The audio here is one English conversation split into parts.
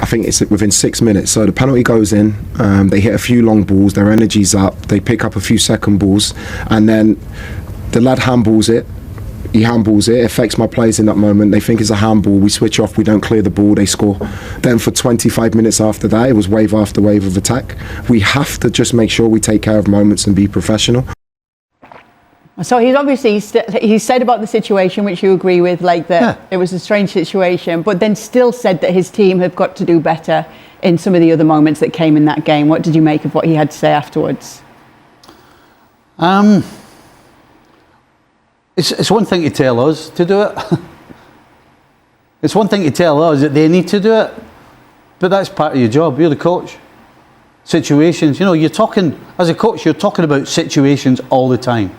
I think it's within 6 minutes. So the penalty goes in, they hit a few long balls, their energy's up, they pick up a few second balls, and then the lad handballs it. He handballs it, affects my players in that moment. They think it's a handball, we switch off, we don't clear the ball, they score. Then for 25 minutes after that, it was wave after wave of attack. We have to just make sure we take care of moments and be professional. So he's obviously, he said about the situation, which you agree with, like that it was a strange situation, but then still said that his team have got to do better in some of the other moments that came in that game. What did you make of what he had to say afterwards? It's one thing to tell us to do it. It's one thing to tell us that they need to do it, but that's part of your job. You're the coach. Situations, you're talking, as a coach, you're talking about situations all the time.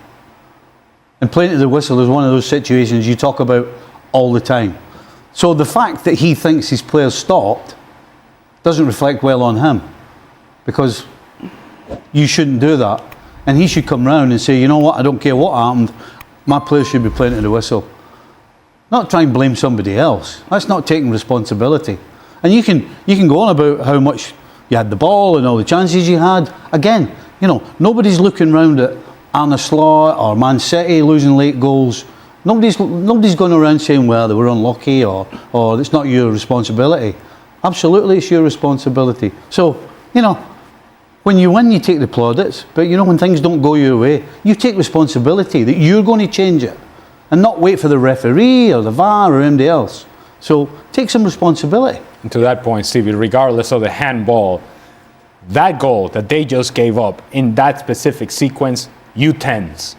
And playing to the whistle is one of those situations you talk about all the time. So the fact that he thinks his players stopped doesn't reflect well on him, because you shouldn't do that. And he should come round and say, you know what, I don't care what happened, my players should be playing to the whistle. Not try and blame somebody else. That's not taking responsibility. And you can go on about how much you had the ball and all the chances you had. Again, nobody's looking round at Arne Slot or Man City losing late goals. Nobody's going around saying, well, they were unlucky or it's not your responsibility. Absolutely, it's your responsibility. So, when you win, you take the plaudits, but when things don't go your way, you take responsibility that you're going to change it and not wait for the referee or the VAR or anybody else. So take some responsibility. And to that point, Stevie, regardless of the handball, that goal that they just gave up in that specific sequence, U10s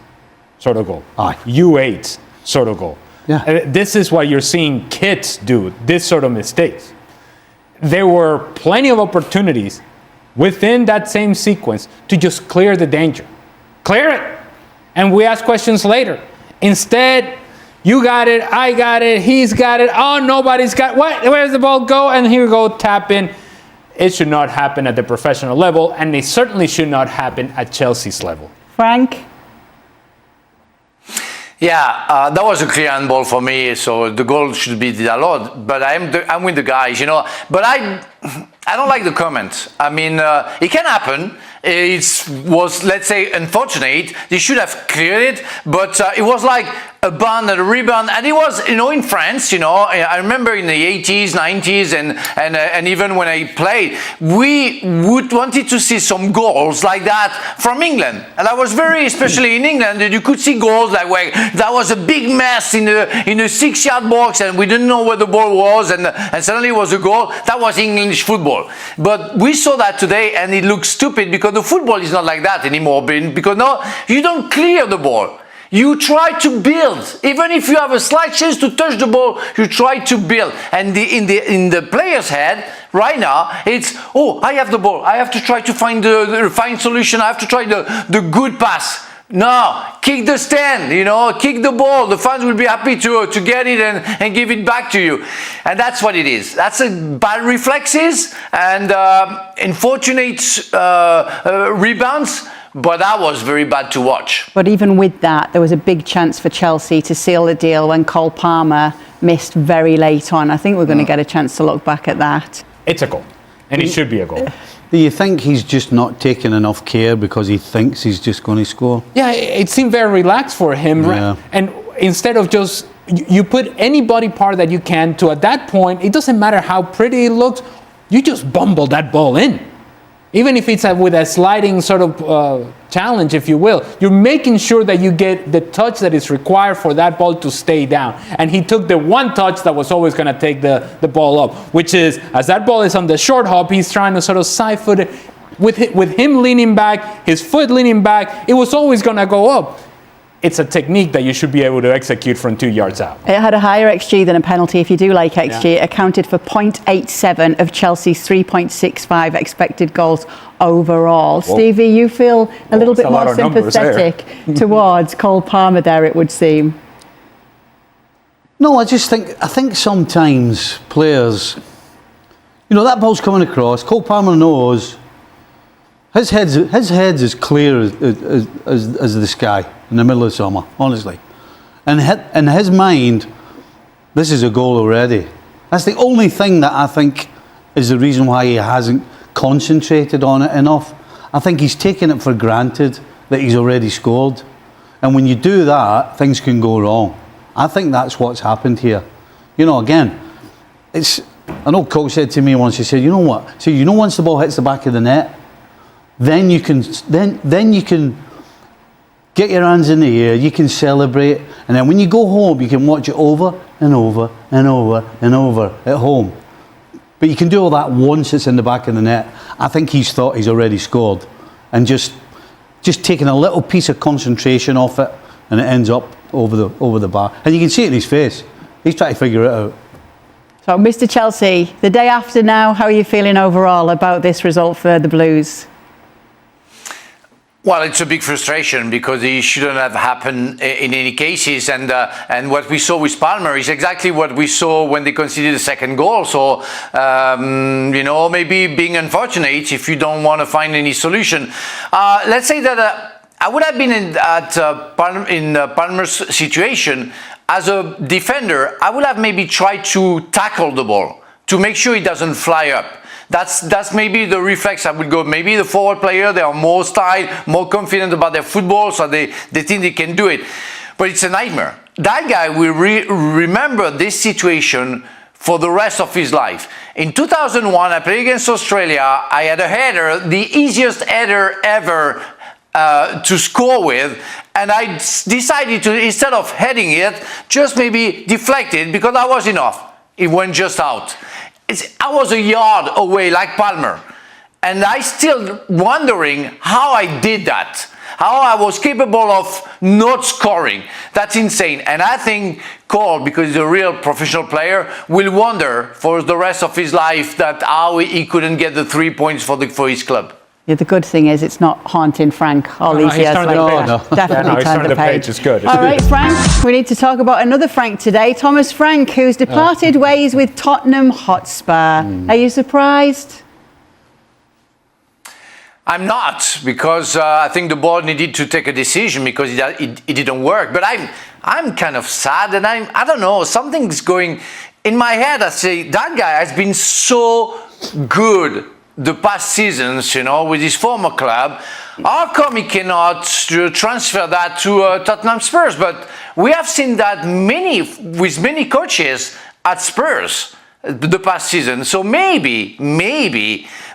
sort of goal. U8s sort of goal. Yeah. This is what you're seeing kids do, this sort of mistakes. There were plenty of opportunities within that same sequence to just clear the danger. Clear it. And we ask questions later. Instead, you got it, I got it, he's got it, oh, nobody's got what? Where's the ball go? And here we go, tap in. It should not happen at the professional level, and it certainly should not happen at Chelsea's level. Frank? Yeah, that was a clear handball for me, so the goal should be allowed. But I'm with the guys, But I don't like the comment. I mean, it can happen. It was, let's say, unfortunate. They should have cleared it, but it was like a bound and a rebound, and it was, in France, I remember in the 80s, 90s, and even when I played, we wanted to see some goals like that from England, and I was especially in England, that you could see goals like where that was a big mess in a 6-yard box, and we didn't know where the ball was, and suddenly it was a goal. That was English football, but we saw that today, and it looks stupid because the football is not like that anymore, because now you don't clear the ball. You try to build. Even if you have a slight chance to touch the ball, you try to build. And in the player's head, right now, it's, oh, I have the ball. I have to try to find the fine solution. I have to try the good pass. No, kick the stand, kick the ball. The fans will be happy to get it and give it back to you. And that's what it is. That's a bad reflexes and unfortunate rebounds. But that was very bad to watch. But even with that, there was a big chance for Chelsea to seal the deal when Cole Palmer missed very late on. I think we're going to get a chance to look back at that. It's a goal, and it should be a goal. Do you think he's just not taking enough care because he thinks he's just going to score? Yeah, it seemed very relaxed for him. Yeah. And instead of just, you put any body part that you can to, at that point, it doesn't matter how pretty it looks, you just bumble that ball in. Even if it's with a sliding sort of challenge, if you will, you're making sure that you get the touch that is required for that ball to stay down. And he took the one touch that was always going to take the ball up, which is, as that ball is on the short hop, he's trying to sort of side foot it. With him leaning back, his foot leaning back, it was always going to go up. It's a technique that you should be able to execute from 2 yards out. It had a higher XG than a penalty, if you do like XG. It accounted for 0.87 of Chelsea's 3.65 expected goals overall. Whoa. Stevie, you feel a little bit more sympathetic towards Cole Palmer there, it would seem. No, I think sometimes players, that ball's coming across, Cole Palmer knows, his head's as clear as the sky in the middle of summer, honestly. And in his mind, this is a goal already. That's the only thing that I think is the reason why he hasn't concentrated on it enough. I think he's taken it for granted that he's already scored. And when you do that, things can go wrong. I think that's what's happened here. You know, again, I know Coach said to me once, he said, you know what? So, you know, once the ball hits the back of the net, then you can get your hands in the air, you can celebrate, and then when you go home, you can watch it over and over and over and over at home. But you can do all that once it's in the back of the net. I think he's thought he's already scored, and just taking a little piece of concentration off it, and it ends up over the bar. And you can see it in his face. He's trying to figure it out. So, Mr. Chelsea, the day after now, how are you feeling overall about this result for the Blues? Well, it's a big frustration because it shouldn't have happened in any cases, and what we saw with Palmer is exactly what we saw when they conceded the second goal. So, you know, maybe being unfortunate if you don't want to find any solution. Let's say that I would have been in Palmer's situation as a defender. I would have maybe tried to tackle the ball to make sure it doesn't fly up. That's maybe the reflex I would go. Maybe the forward player, they are more style, more confident about their football, so they think they can do it. But it's a nightmare. That guy will remember this situation for the rest of his life. In 2001, I played against Australia. I had a header, the easiest header ever to score with, and I decided to, instead of heading it, just maybe deflect it because I was enough. It went just out. I was a yard away like Palmer, and I still wondering how I did that, how I was capable of not scoring. That's insane. And I think Cole, because he's a real professional player, will wonder for the rest of his life that how he couldn't get the 3 points for his club. Yeah, the good thing is it's not haunting Frank all these years later. Definitely turned the page. It's good. All right, Frank, we need to talk about another Frank today, Thomas Frank, who's departed ways with Tottenham Hotspur. Are you surprised? I'm not, because I think the board needed to take a decision because it didn't work. But I'm kind of sad, and I don't know, something's going in my head. I say that guy has been so good the past seasons, you know, with his former club. How come he cannot transfer that to Tottenham Spurs? But we have seen that with many coaches at Spurs the past season. So maybe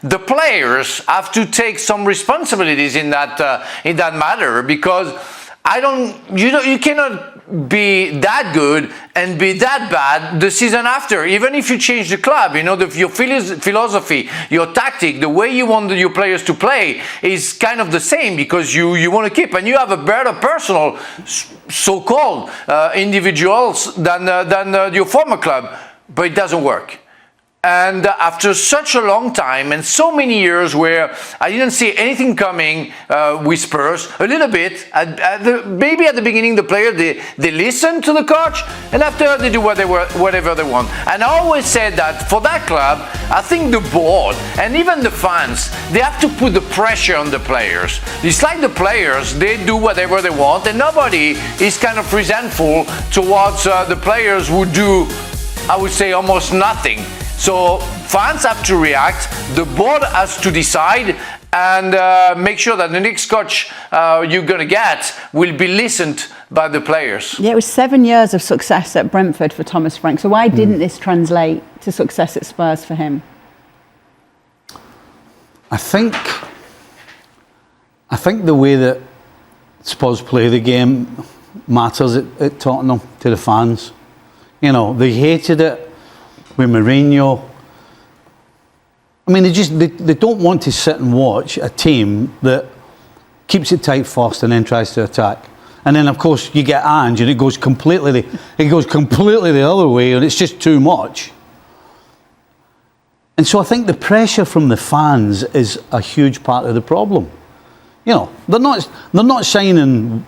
the players have to take some responsibilities in that matter, because you cannot be that good and be that bad the season after, even if you change the club. You know, your philosophy, your tactic, the way you want your players to play is kind of the same, because you want to keep, and you have a better personal so-called individuals than your former club, but it doesn't work. And after such a long time and so many years where I didn't see anything coming with Spurs, a little bit, maybe at the beginning the player, they listen to the coach, and after they do whatever they want. And I always said that for that club, I think the board and even the fans, they have to put the pressure on the players. It's like the players, they do whatever they want, and nobody is kind of resentful towards the players who do, I would say, almost nothing. So fans have to react, the board has to decide, and make sure that the next coach you're going to get will be listened by the players. Yeah, it was 7 years of success at Brentford for Thomas Frank. So why didn't this translate to success at Spurs for him? I think the way that Spurs play the game matters at Tottenham to the fans. You know, they hated it with Mourinho. I mean, they don't want to sit and watch a team that keeps it tight first and then tries to attack. And then, of course, you get Ange and it goes completely the other way, and it's just too much. And so I think the pressure from the fans is a huge part of the problem. You know, they're not signing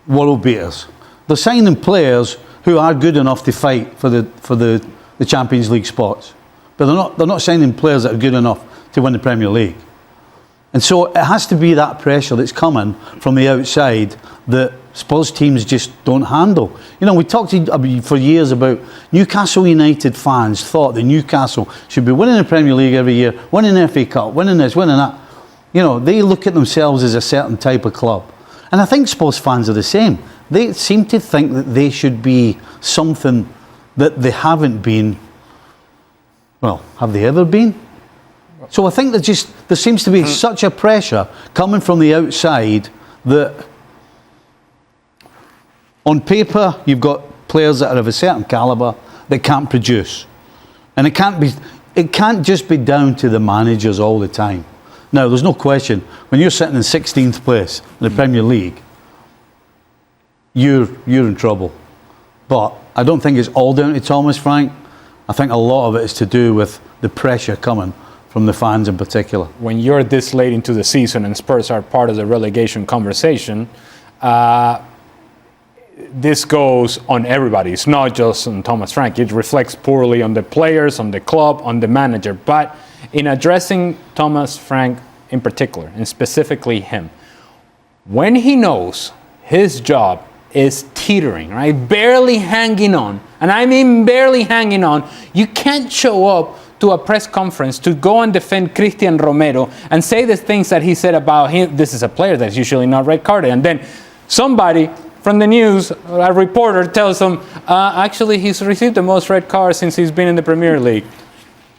world beaters. They're signing players who are good enough to fight for the Champions League spots, but they're not signing players that are good enough to win the Premier League. And so it has to be that pressure that's coming from the outside that Spurs teams just don't handle. You know, we talked for years about Newcastle United fans thought that Newcastle should be winning the Premier League every year, winning the FA Cup, winning this, winning that. You know, they look at themselves as a certain type of club. And I think Spurs fans are the same. They seem to think that they should be something that they haven't been. Well, have they ever been? So I think there seems to be such a pressure coming from the outside that on paper you've got players that are of a certain calibre that can't produce. And it can't just be down to the managers all the time. Now, there's no question, when you're sitting in 16th place in the Premier League, you're in trouble. But I don't think it's all down to Thomas Frank. I think a lot of it is to do with the pressure coming from the fans in particular. When you're this late into the season and Spurs are part of the relegation conversation, this goes on everybody. It's not just on Thomas Frank. It reflects poorly on the players, on the club, on the manager. But in addressing Thomas Frank in particular, and specifically him, when he knows his job is teetering, right, barely hanging on, and I mean barely hanging on, you can't show up to a press conference to go and defend Christian Romero and say the things that he said about him. This is a player that's usually not red carded. And then somebody from the news, a reporter, tells them, actually he's received the most red cards since he's been in the Premier League.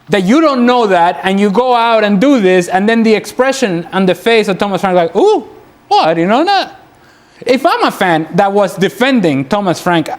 That you don't know that, and you go out and do this, and then the expression on the face of Thomas Frank, like, ooh, what, I didn't know that. If I'm a fan that was defending Thomas Frank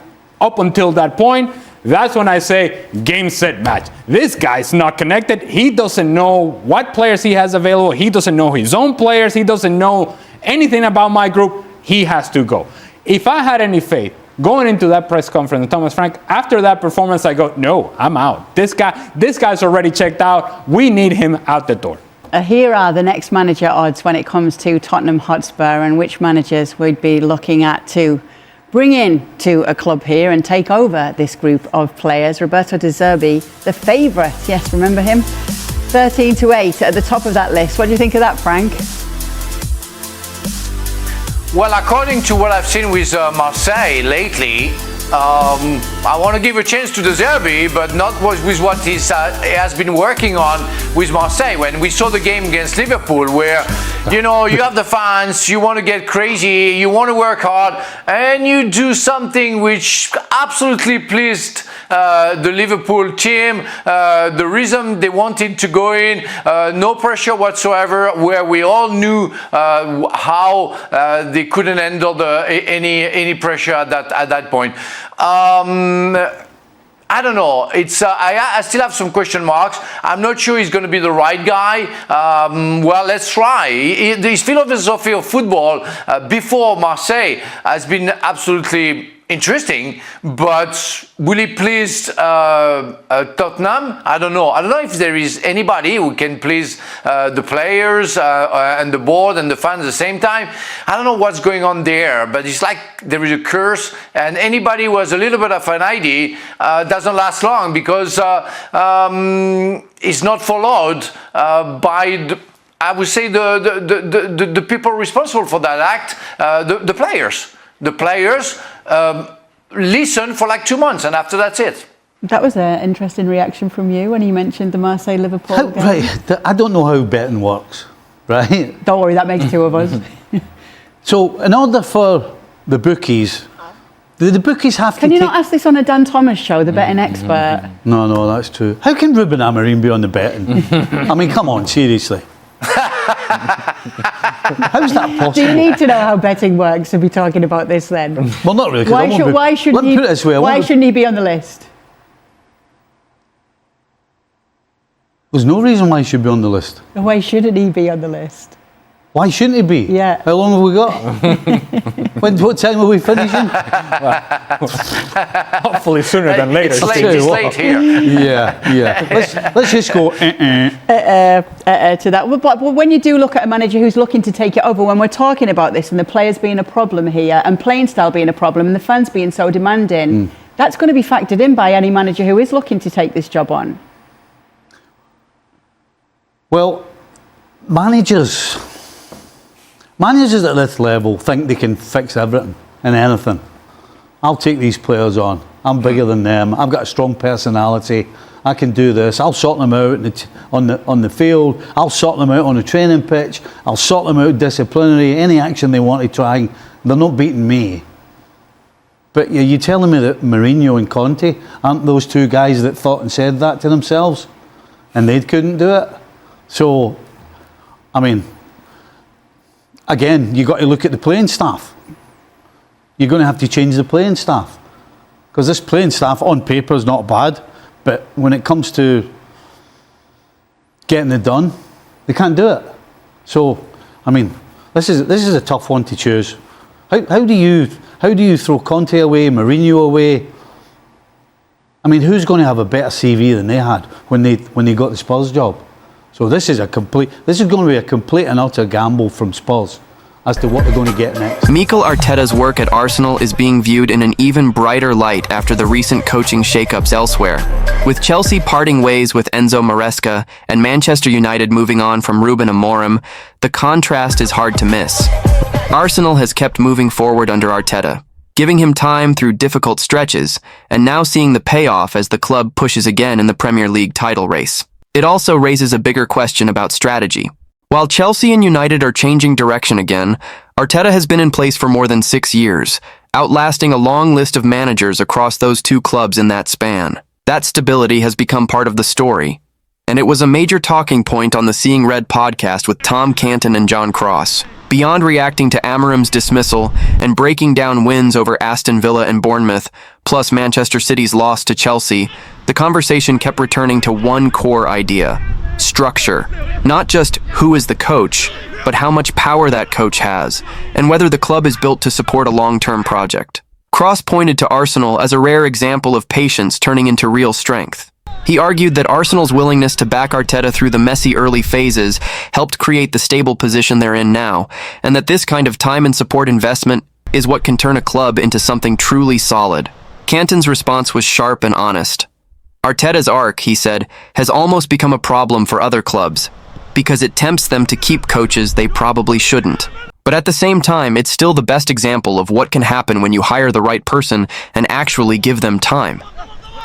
up until that point, that's when I say game, set, match. This guy's not connected. He doesn't know what players he has available. He doesn't know his own players. He doesn't know anything about my group. He has to go. If I had any faith going into that press conference with Thomas Frank, after that performance, I go, no, I'm out. This guy's already checked out. We need him out the door. Here are the next manager odds when it comes to Tottenham Hotspur and which managers we'd be looking at to bring in to a club here and take over this group of players. Roberto De Zerbi, the favourite. Yes, remember him? 13-8 at the top of that list. What do you think of that, Frank? Well, according to what I've seen with Marseille lately, I want to give a chance to De Zerbi, but not with what he has been working on with Marseille. When we saw the game against Liverpool, where, you know, you have the fans, you want to get crazy, you want to work hard, and you do something which absolutely pleased the Liverpool team, the reason they wanted to go in, no pressure whatsoever, where we all knew how they couldn't handle any pressure at that point. I don't know. It's I still have some question marks. I'm not sure he's going to be the right guy. Well, let's try. His philosophy of football before Marseille has been absolutely interesting, but will he please Tottenham? I don't know. I don't know if there is anybody who can please the players and the board and the fans at the same time. I don't know what's going on there, but it's like there is a curse, and anybody who has a little bit of an idea doesn't last long, because it's not followed by I would say the people responsible for that act, the players. The players listen for like 2 months, and after that's it. That was an interesting reaction from you when you mentioned the Marseille-Liverpool game. Right, I don't know how betting works, right? Don't worry, that makes two of us. So, in order for the bookies, do the bookies have to Can you not ask this on a Dan Thomas show, the betting expert? No, that's true. How can Ruben Amorim be on the betting? I mean, come on, seriously. How's that possible? Do you need to know how betting works to be talking about this then? Well, not really. Why shouldn't he be on the list? There's no reason why he should be on the list. Why shouldn't he be on the list? Why shouldn't he be? Yeah. How long have we got? What time are we finishing? Hopefully sooner than later. It's late here. Yeah. Let's just go to that. But when you do look at a manager who's looking to take it over, when we're talking about this and the players being a problem here and playing style being a problem and the fans being so demanding, that's going to be factored in by any manager who is looking to take this job on. Well, managers at this level think they can fix everything. in anything. I'll take these players on. I'm bigger than them. I've got a strong personality. I can do this. I'll sort them out on the field. I'll sort them out on the training pitch. I'll sort them out disciplinary. Any action they want to try, they're not beating me. But you're telling me that Mourinho and Conte aren't those two guys that thought and said that to themselves, and they couldn't do it? So, I mean, again, you've got to look at the playing staff. You're going to have to change the playing staff, because this playing staff on paper is not bad, but when it comes to getting it done, they can't do it. So, I mean, this is a tough one to choose. How do you throw Conte away, Mourinho away? I mean, who's going to have a better CV than they had when they got the Spurs job? So this is going to be a complete and utter gamble from Spurs as to what they're going to get next. Mikel Arteta's work at Arsenal is being viewed in an even brighter light after the recent coaching shakeups elsewhere. With Chelsea parting ways with Enzo Maresca and Manchester United moving on from Ruben Amorim, the contrast is hard to miss. Arsenal has kept moving forward under Arteta, giving him time through difficult stretches, and now seeing the payoff as the club pushes again in the Premier League title race. It also raises a bigger question about strategy. While Chelsea and United are changing direction again, Arteta has been in place for more than 6 years, outlasting a long list of managers across those two clubs in that span. That stability has become part of the story, and it was a major talking point on the Seeing Red podcast with Tom Canton and John Cross. Beyond reacting to Amorim's dismissal and breaking down wins over Aston Villa and Bournemouth, plus Manchester City's loss to Chelsea, the conversation kept returning to one core idea: structure. Not just who is the coach, but how much power that coach has, and whether the club is built to support a long-term project. Cross pointed to Arsenal as a rare example of patience turning into real strength. He argued that Arsenal's willingness to back Arteta through the messy early phases helped create the stable position they're in now, and that this kind of time and support investment is what can turn a club into something truly solid. Canton's response was sharp and honest. Arteta's arc, he said, has almost become a problem for other clubs, because it tempts them to keep coaches they probably shouldn't. But at the same time, it's still the best example of what can happen when you hire the right person and actually give them time.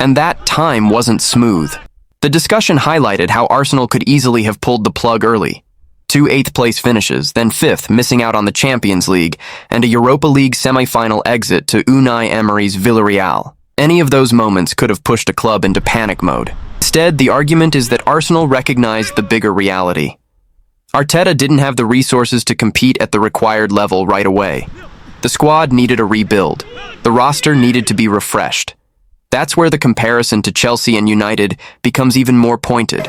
And that time wasn't smooth. The discussion highlighted how Arsenal could easily have pulled the plug early. 2 8th-place finishes, then 5th, missing out on the Champions League, and a Europa League semi-final exit to Unai Emery's Villarreal. Any of those moments could have pushed a club into panic mode. Instead, the argument is that Arsenal recognized the bigger reality. Arteta didn't have the resources to compete at the required level right away. The squad needed a rebuild. The roster needed to be refreshed. That's where the comparison to Chelsea and United becomes even more pointed.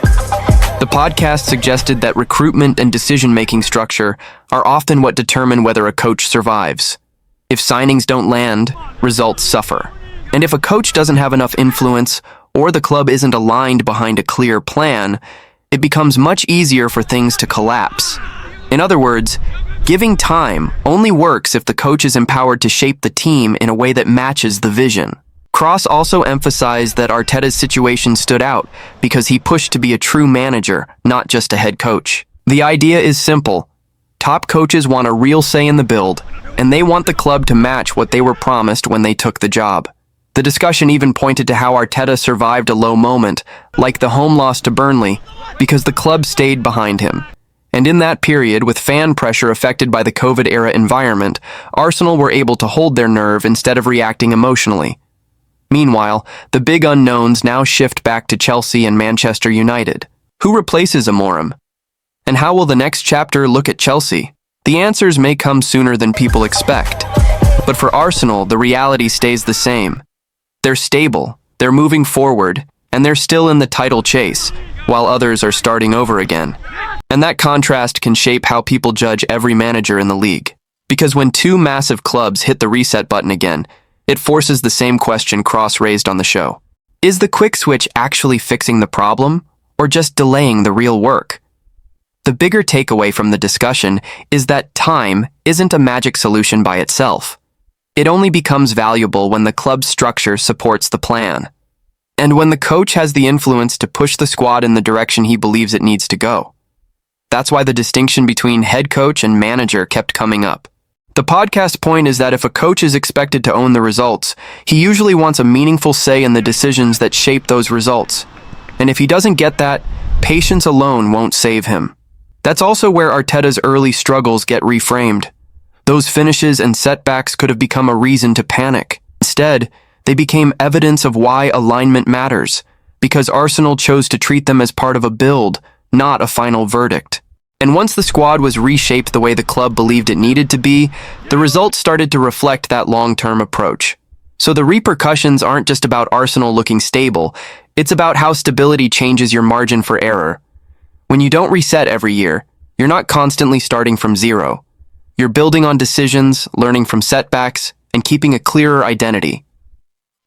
The podcast suggested that recruitment and decision-making structure are often what determine whether a coach survives. If signings don't land, results suffer. And if a coach doesn't have enough influence, or the club isn't aligned behind a clear plan, it becomes much easier for things to collapse. In other words, giving time only works if the coach is empowered to shape the team in a way that matches the vision. Cross also emphasized that Arteta's situation stood out because he pushed to be a true manager, not just a head coach. The idea is simple. Top coaches want a real say in the build, and they want the club to match what they were promised when they took the job. The discussion even pointed to how Arteta survived a low moment, like the home loss to Burnley, because the club stayed behind him. And in that period, with fan pressure affected by the COVID-era environment, Arsenal were able to hold their nerve instead of reacting emotionally. Meanwhile, the big unknowns now shift back to Chelsea and Manchester United. Who replaces Amorim? And how will the next chapter look at Chelsea? The answers may come sooner than people expect. But for Arsenal, the reality stays the same. They're stable, they're moving forward, and they're still in the title chase, while others are starting over again. And that contrast can shape how people judge every manager in the league. Because when two massive clubs hit the reset button again, it forces the same question Cross raised on the show. Is the quick switch actually fixing the problem, or just delaying the real work? The bigger takeaway from the discussion is that time isn't a magic solution by itself. It only becomes valuable when the club's structure supports the plan, and when the coach has the influence to push the squad in the direction he believes it needs to go. That's why the distinction between head coach and manager kept coming up. The podcast point is that if a coach is expected to own the results, he usually wants a meaningful say in the decisions that shape those results. And if he doesn't get that, patience alone won't save him. That's also where Arteta's early struggles get reframed. Those finishes and setbacks could have become a reason to panic. Instead, they became evidence of why alignment matters, because Arsenal chose to treat them as part of a build, not a final verdict. And once the squad was reshaped the way the club believed it needed to be, the results started to reflect that long-term approach. So the repercussions aren't just about Arsenal looking stable, it's about how stability changes your margin for error. When you don't reset every year, you're not constantly starting from zero. You're building on decisions, learning from setbacks, and keeping a clearer identity.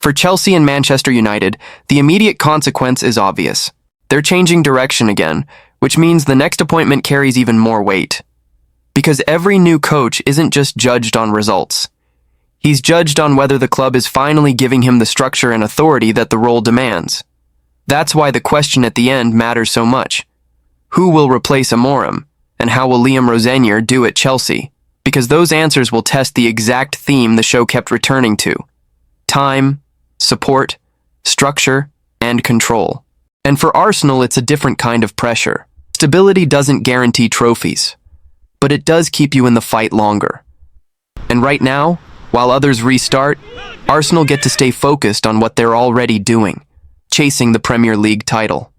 For Chelsea and Manchester United, the immediate consequence is obvious. They're changing direction again, which means the next appointment carries even more weight. Because every new coach isn't just judged on results. He's judged on whether the club is finally giving him the structure and authority that the role demands. That's why the question at the end matters so much. Who will replace Amorim, and how will Liam Rosenior do at Chelsea? Because those answers will test the exact theme the show kept returning to. Time, support, structure, and control. And for Arsenal, it's a different kind of pressure. Stability doesn't guarantee trophies, but it does keep you in the fight longer. And right now, while others restart, Arsenal get to stay focused on what they're already doing, chasing the Premier League title.